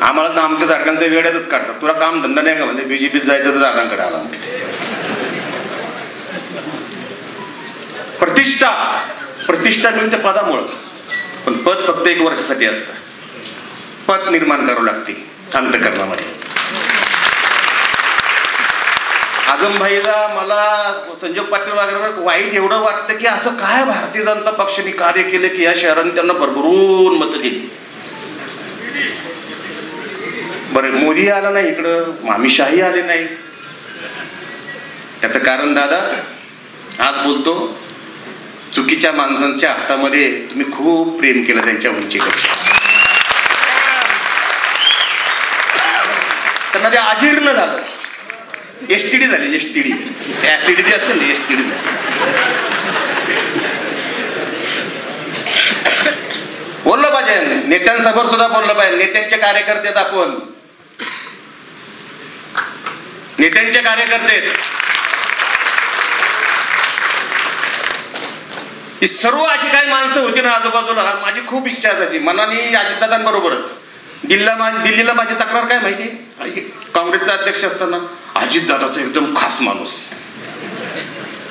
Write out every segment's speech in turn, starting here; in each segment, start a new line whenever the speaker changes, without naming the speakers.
आम्हाला तर आमच्या सारख्यांचं वेड्यातच काढतात. तुला काम धंदा नाही का म्हणजे बीजेपीत जायचं तर दादांकडे आला. प्रतिष्ठा मिळते पदामुळं, पण पद फक्त 1 वर्षासाठी असतं. पद निर्माण करावं लागते अंतःकरणामध्ये. आजमभाईला मला संजय पाटील वगैरे वाईट एवढं वाटतं की असं काय भारतीय जनता पक्षाने कार्य केलं की या शहराने त्यांना भरभरून मतं दिली. बरं, मोदी आला नाही इकडं, मामीशाही आले नाही. त्याचं कारण दादा आज बोलतो, चुकीच्या माणसांच्या हातामध्ये तुम्ही खूप प्रेम केलं त्यांच्या उंचीपेक्षा. त्यांना ते अजीर्ण झालं, एसटीडी झाली. एसटीडी ऍसिडिटी असते ना, एसटीडी झाली. बोललं पाहिजे नेत्यांसमोर सुद्धा बोललं पाहिजे. नेत्यांचे कार्यकर्ते आपण, नेत्यांचे कार्यकर्ते ही सर्व अशी काही माणसं होती ना आजूबाजूला. माझी खूप इच्छा असायची मनाने अजितदादांबरोबरच. दिल्लीला माझी तक्रार काय माहिती, काँग्रेसचा अध्यक्ष असताना अजितदादाचा एकदम खास माणूस,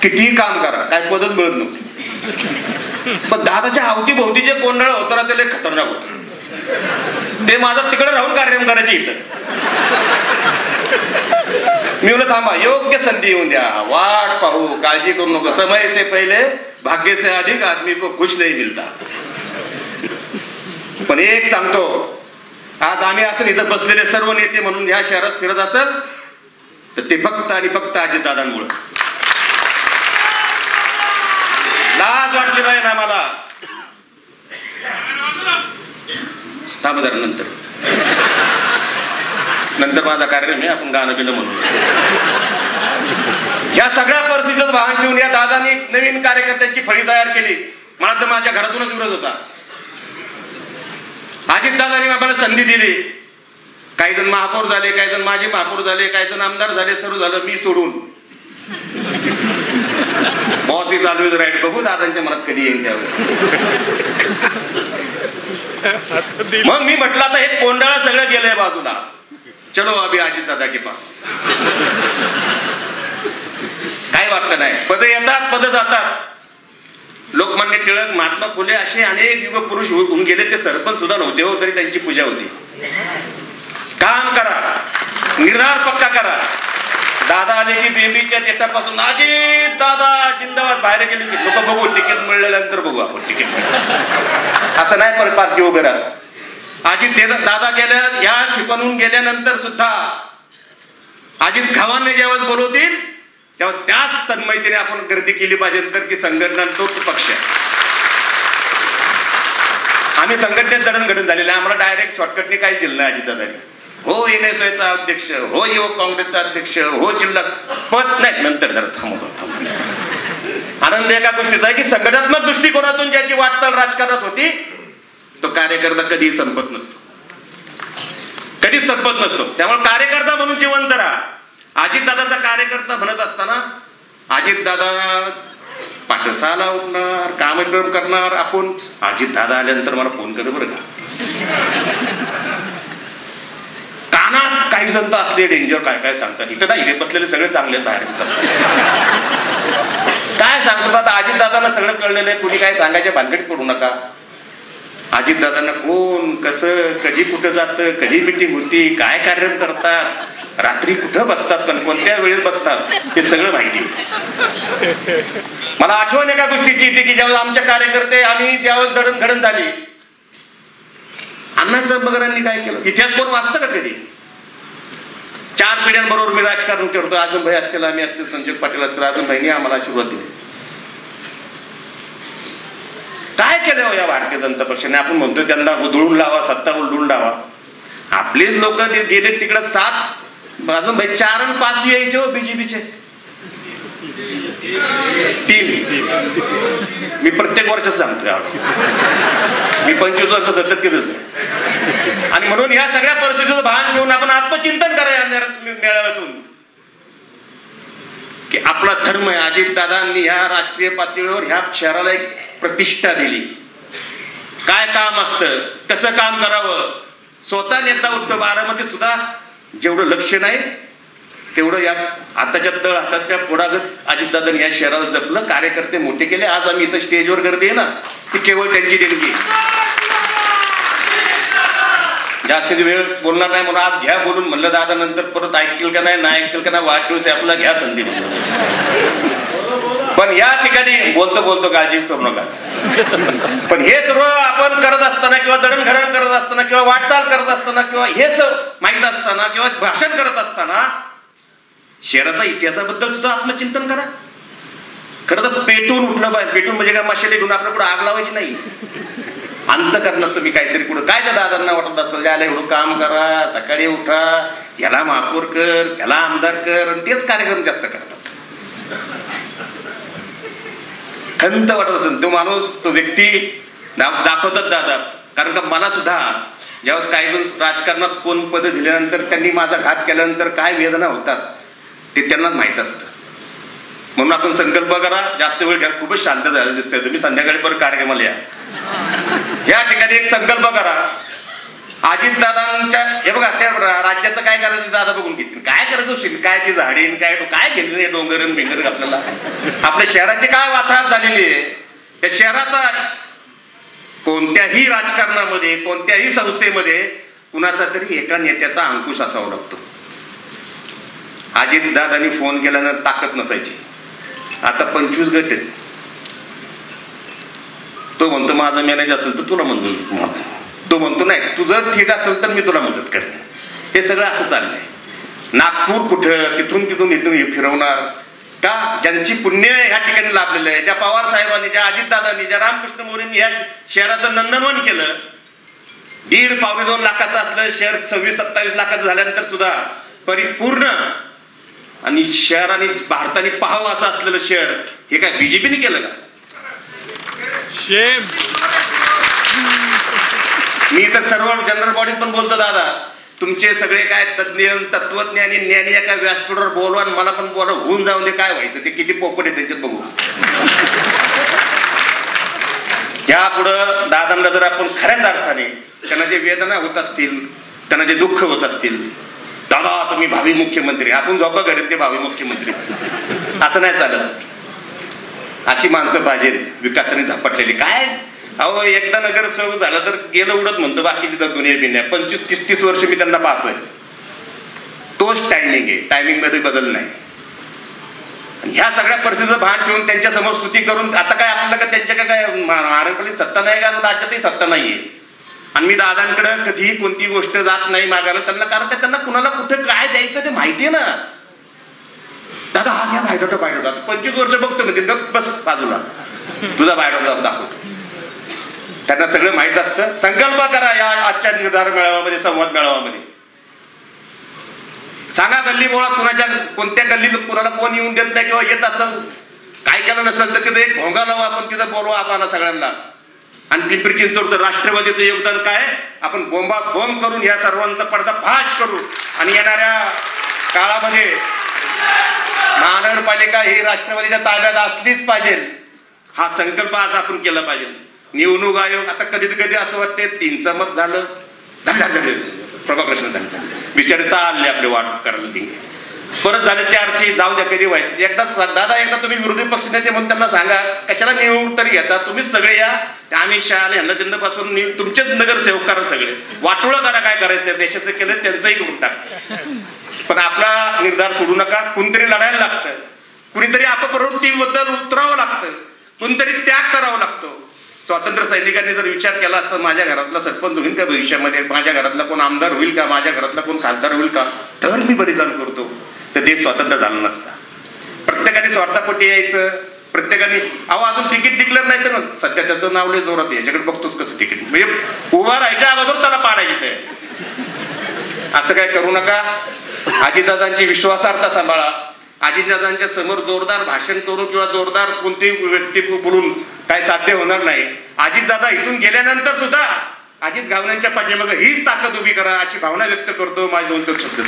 कितीही काम करा काय पदच मिळत नव्हती. पण दादाच्या अवतीभोवती जे कोंडाळ होतं ना ते लय खतरनाक होतं. ते माझं तिकडे राहून कार्यक्रम करायचे इथं. मी बोललो थांबा, योग्य संधी येऊन द्या, वाट पाहू, काळजी करू नको. समय से पहिले भाग्य से अधिक आदमी को कुछ नहीं मिलता. पण एक सांगतो, आज आम्ही असं इथं बसलेले सर्व नेते म्हणून या शहरात फिरत असेल तर ते फक्त आणि फक्त अजितदादांमुळे. लाज वाटली पाहिजे ना मला. थांब जरा, नंतर माझा कार्यक्रम आहे, आपण गाणं बिणं म्हणून. या सगळ्या परिस्थितीत भान ठेवून या दादांनी नवीन कार्यकर्त्यांची फळी तयार केली. मला तर माझ्या घरातूनच विरोध होता. अजितदादांनी आम्हाला संधी दिली. काही जण महापौर झाले, काही जण माजी महापौर झाले, काही जण आमदार झाले, सर्व झालं मी सोडून. बॉस ही चालू इज राईट. बघू दादांच्या मनात कधी येईल त्यावेळेस. मग मी म्हटलं आता हे कोंडाळा सगळं गेलंय बाजूला, चलो अभी अजितदादा के पास. काय वाटलं नाही, पद येतात पद जातात. लोकमान्य टिळक, महात्मा फुले असे अनेक युग पुरुष होऊन गेले. ते सरपंच सुद्धा नव्हते हो, तरी त्यांची पूजा होती. काम करा, निर्धार पक्का करा. दादा आले की बेंबीच्या डेटापासून अजित दादा जिंदाबाद बाहेर गेले की लोक बघू, तिकीट मिळाल्यानंतर बघू आपण तिकीट मिळालं. असं नाही परत पार्टी उभे राहत. अजित दादा गेल्या या ठिकाणून गेल्यानंतर सुद्धा अजित खवाने ज्यावेळेस बोलवतील त्यावेळेस त्याच तन्मयतेने आपण गर्दी केली पाहिजे. तर की संघटना तोच पक्ष आहे. आम्ही संघटनेत जडणघडण झालेलं आहे. आम्हाला डायरेक्ट शॉर्टकटने काहीच दिलं नाही अजितदादांनी. हो NSYचा अध्यक्ष, हो युवक काँग्रेसचा अध्यक्ष, हो जिल्हा पद नाही. नंतर जरा थांबतो. आनंद एका गोष्टीचा आहे की संघटनात्मक दृष्टिकोनातून ज्याची वाटचाल राजकारणात होती तो कार्यकर्ता कधीही संपत नसतो, कधीच संपत नसतो. त्यामुळे कार्यकर्ता म्हणून जिवंत राहा. अजितदादाचा कार्यकर्ता म्हणत असताना अजितदादा पाठसाला उठणार, कार्यक्रम करणार. आपण अजितदादा आल्यानंतर मला फोन कर बरं का. कानात काही जण तर असले डेंजर काय काय सांगतात. इथं नाही, इथे बसलेले सगळे चांगले बाहेर काय सांगतात. आता अजितदादांना सगळं कळलेलं आहे, कुणी काय सांगायच्या भानगडीत पडू नका. अजितदादांना कोण कसं कधी कुठं जातं, कधी मिटिंग होती, काय कार्यक्रम करतात, रात्री कुठं बसतात, पण कोणत्या वेळेत बसतात हे सगळं माहिती. मला आठवण एका गोष्टीची येते की ज्यावेळेस आमच्या कार्यकर्ते आम्ही ज्यावेळेस जडणघडण झाली, अण्णासाहेब बगरांनी काय केलं. इतिहास कोण वाचतं का कधी. 4 पिढ्यांबरोबर मी राजकारण करतो. आजमभाई असतील, आम्ही असतील, संजय पाटील असतील, आजमभाईंनी आम्हाला आशीर्वाद दिले. काय केलं या भारतीय जनता पक्षाने. आपण म्हणतो त्यांना उधळून लावा, सत्ता उलटून लावा. आपलेच लोक गेले तिकडे 7, आजमभाई 4 आणि 5 यायचे हो बीजेपीचे. 3 मी प्रत्येक वर्ष सांगतो. मी 25 वर्ष सतत केलंच. आणि म्हणून ह्या सगळ्या परिस्थितीचं भान ठेवून आपण आत्मचिंतन करा मेळाव्यातून की आपला धर्म आहे. अजितदादांनी ह्या राष्ट्रीय पातळीवर ह्या शहराला एक प्रतिष्ठा दिली. काय काम असतं, कसं काम करावं, स्वतः नेता उठतो. बारामतीत सुद्धा जेवढं लक्ष नाही तेवढं या आताच्या तळ हाताच्या पुढागत अजितदादांनी या शहराला जपलं, कार्यकर्ते मोठे केले. आज आम्ही इथं स्टेजवर गर्दी आहे ना, ती केवळ त्यांची देणगी. जास्त वेळ बोलणार नाही म्हणून आज घ्या बोलून म्हणलं. दादा नंतर परत ऐकतील का नाही ऐकतील का नाही, वाढदिवस आहे आपला, घ्या संधी म्हणून. पण या ठिकाणी बोलतो बोलतो काळजीच करू नका. पण हे सर्व आपण करत असताना किंवा जडणघडण करत असताना किंवा वाटचाल करत असताना किंवा हे माहीत असताना किंवा भाषण करत असताना शहराचा इतिहासाबद्दल सुद्धा आत्मचिंतन करा. खरं तर पेटून उठलं पाहिजे. पेटून म्हणजे काय मशाली घेऊन आपल्या पुढे आग लावायची नाही. अंतकरणात तुम्ही काहीतरी कुठं काय त्या दादांना वाटत असतं याला एवढं काम करा, सकाळी उठा, याला महापौर कर, त्याला आमदार कर, आणि तेच कार्यक्रम जास्त करतात. खंत वाटत असेल तो माणूस, तो व्यक्ती दाखवतात दादा. कारण का मला सुद्धा ज्यावेळेस काही जण राजकारणात कोण पद दिल्यानंतर त्यांनी माझा घात केल्यानंतर काय वेदना होतात ते त्यांना माहीत असतं. म्हणून आपण संकल्प करा. जास्त वेळ घ्या, खूपच शांत झालं दिसतंय. तुम्ही संध्याकाळी परत कार्यक्रमाला या ठिकाणी एक संकल्प करा. अजितदादांच्या हे बघा, त्या राज्याचं काय करायचं दादा बघून घेतील. काय करायचं काय ती झाडीन काय काय घेतलं डोंगरन बिंगर आपल्याला. आपल्या शहराची काय वाताहत झालेली आहे. त्या शहराचा कोणत्याही राजकारणामध्ये कोणत्याही संस्थेमध्ये कुणाचा तरी एका नेत्याचा अंकुश असावा लागतो. अजितदादांनी फोन केल्यानं ताकद नसायची. आता 25 गट आहेत. तो म्हणतो माझा मॅनेजर असेल तर तुला मंजूर, तो म्हणतो नाही तुझं ठीक असेल तर मी तुला मदत करेन. हे सगळं असं चाललंय. नागपूर कुठं तिथून इथून फिरवणार का? ज्यांची पुण्य ह्या ठिकाणी लाभलेलं आहे, ज्या पवार साहेबांनी, ज्या अजितदादांनी, ज्या रामकृष्ण मोरेंनी ह्या शहराचं नंदनवन केलं. 1.5-2 लाखाचं असलं शहर 26-27 लाखाचं झाल्यानंतर सुद्धा परिपूर्ण आणि शहराने भारताने पाहावं असं असलेलं शहर हे काय बीजेपीने केलं का? मी तर सर्व जनरल बॉडीत पण बोलतो दादा, तुमचे सगळे काय तज्ञ तत्वज्ञानी ज्ञानी एका व्यासपीठावर बोलवा आणि मला पण बोला, होऊन जाऊन दे. काय व्हायचं ते किती पोपट आहे त्यांच्यात बघू. या पुढं दादांना जर आपण खऱ्याच अर्थाने त्यांना जे वेदना होत असतील, त्यांना जे दुःख होत असतील, दादा तुम्ही भावी मुख्यमंत्री, आपण झोपा घरीत ते भावी मुख्यमंत्री, असं नाही चालत. अशी माणसं पाहिजे विकासाने झपाटलेली. काय अहो एकदा नगरसेवक झालं तर गेलं उडत म्हणतो, बाकी तिथं दुनिया बिन्या. 25-30 वर्ष मी त्यांना पाहतोय. तोच टायमिंग आहे, टायमिंग मध्ये बदल नाही. आणि ह्या सगळ्या परिस्थितीचं भान ठेवून त्यांच्या समोर स्तुती करून आता काय आपल्याला का त्यांच्या काय महाराष्ट्रातली सत्ता नाही का, राज्यातही सत्ता नाहीये. आणि मी दादांकडे कधीही कोणती गोष्ट जात नाही मागायला त्यांना, कारण त्यांना कुणाला कुठे काय द्यायचं ते माहितीये ना. दादा हा घ्या बायोडाटा 25 वर्ष बघतो म्हणजे बस बाजूला तुझा बायोडाटा दाखवतो. त्यांना सगळं माहित असतं. संकल्प करा या आजच्या निर्धार मेळाव्यामध्ये, संवाद मेळाव्यामध्ये. सांगा गल्ली बोळा कुणाच्या कोणत्या गल्लीत कुणाला कोण येऊन देत नाही किंवा येत असेल काय केलं नसेल तर तिथे एक भोंगा लावू आपण, तिथं बोलवा आम्हाला सगळ्यांना. आणि पिंपरी चिंचवडचं राष्ट्रवादीचं योगदान काय, आपण बोंब करून या सर्वांचा पर्दाफाश करू. आणि येणाऱ्या काळामध्ये महानगरपालिका ही राष्ट्रवादीच्या ताब्यात असलीच पाहिजे, हा संकल्प आज आपण केला पाहिजे. निवडणूक आयोग आता कधी असं वाटते 3चं मत झालं प्रभाकरशन झालं, बिचारे चालले आपले वाट करायला. परत झाले 4ची, जाऊ द्या कधी व्हायचं. एकदा तुम्ही विरोधी पक्ष नेते म्हणून त्यांना सांगा कशाला निवडणूक तरी घेता, तुम्हीच सगळे या. अमित शहा यांना त्यांना पासून तुमचेच नगरसेवक करा, सगळे वाटोळं करा. काय करायचं देशाचं केलं त्यांचंही करून टाका. पण आपला निर्धार सोडू नका. कुणीतरी लढायला लागतं, कुणीतरी अपप्रवृत्तीबद्दल उतरावं लागतं, कुणीतरी त्याग करावा लागतो. स्वातंत्र्य सैनिकांनी जर विचार केला असता माझ्या घरातला सरपंच होईल का भविष्यामध्ये, माझ्या घरातला कोण आमदार होईल का, माझ्या घरातला कोण खासदार होईल का, तर मी बलिदान करतो, तर देश स्वतंत्र झाला नसता. प्रत्येकाने स्वार्थापोटी यायचं. प्रत्येकाने अजून तिकीट डिक्लेअर नाही तर ना सध्या त्याचं नाव लय जोरात याच्याकडे बघतोच कसं तिकीट, म्हणजे उभा राहायच्या अगोदर त्याला पाडायचं ते. असं काय करू नका. अजितदादांची विश्वासार्हता सांभाळा. अजितदादांच्या समोर जोरदार भाषण करून किंवा जोरदार कोणती व्यक्ती बोलून काय साध्य होणार नाही. अजितदादा इथून गेल्यानंतर सुद्धा अजित गावण्यांच्या पाठीमागे हीच ताकद उभी करा अशी भावना व्यक्त करतो. माझे 2 शब्द